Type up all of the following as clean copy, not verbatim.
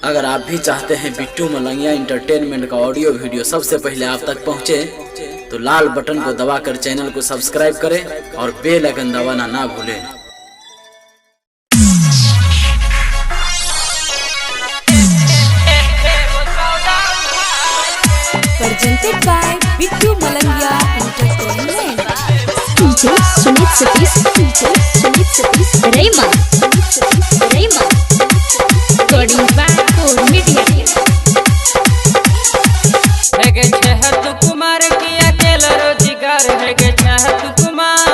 अगर आप भी चाहते हैं बिट्टू मलंगिया इंटरटेनमेंट का ऑडियो वीडियो सबसे पहले आप तक पहुंचे, तो लाल बटन को दबाकर चैनल को सब्सक्राइब करें और बेल आइकन दबाना ना भूलें। Presented by Bittu Malangia Entertainment. DJ Sumit Satish, Rayman, recording by Core Media. है गे छहत कुमार की अकेला रोजगार है गे छहत कुमार,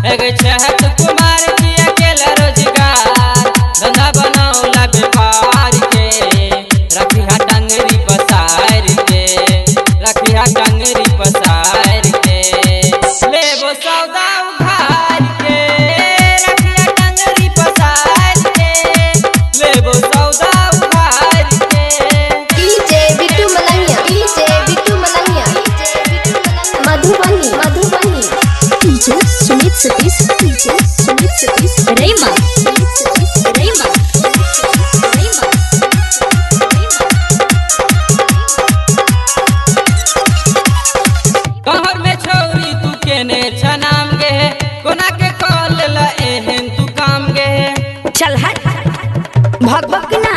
है गे छहत कुमार की अकेला रोजगार। धंधा बनाओला व्यापार के, रखिया डंगरी पसार के, रखिया डंगरी पसार के। लेबो सौदा उधार के, रखिया डंगरी पसार के, लेबो सौदा उधार के। DJ Bittu Malangia, Madhubani, DJ Sumit Satish, Rayman, कहर में छौरी तू केने छनाम गे, कोना के कॉल ला एहन तू काम गे। चल हट भगभग ना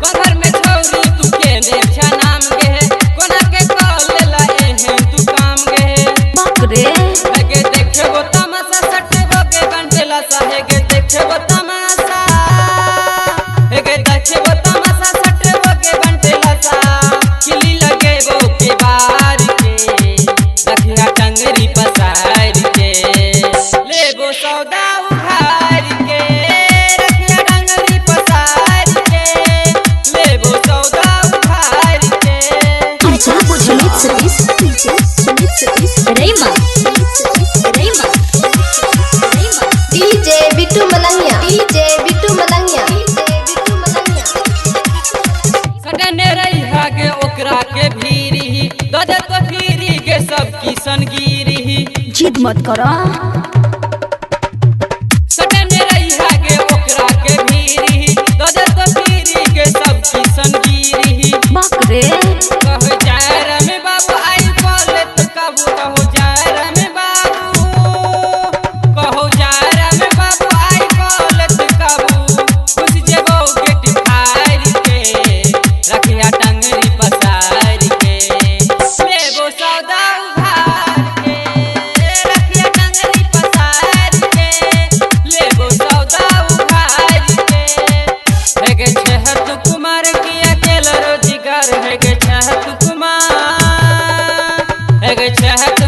कहर में छौरी तू केने छनाम गे, कोना के कॉल ला एहन तू काम गे। बकरे हेगे देखबो तमाशा सटबो के गंटेला सा, हेगे देखबो तमाशा, हेगे देखबो तमाशा सटबो के गंटेला सा। किली लगेबो के बार के, रखिया टंगरी पसार के, लेबो सौदा उधार के, रखिया टंगरी पसार के, लेबो सौदा उधार के। अच्छा Sumit Satish, Rayman, DJ Bittu Malangia, सटने रही हागे ओकरा के भीरी, ददे तो भीरी के सब किसन गिरी। जिद मत करो सटने रही हागे ओकरा के भीरी, ददे तो भीरी के सब किसन गिरी। बकरे कहो जाए रमे बाबू आई बोले तो कबू, कहो जाए रमे बाबू, कहो जाए रमे बाबू आई बोले तो कबू। खुश जेबो गेट फाड़ के, रखिया टंगरी पसार के, लेबो सौदा उधार के, रखिया टंगरी पसार के, लेबो सौदा उधार के। है गे छहत कुमार की अकेला रोजगार है गे छहत कुमार, है गे छहत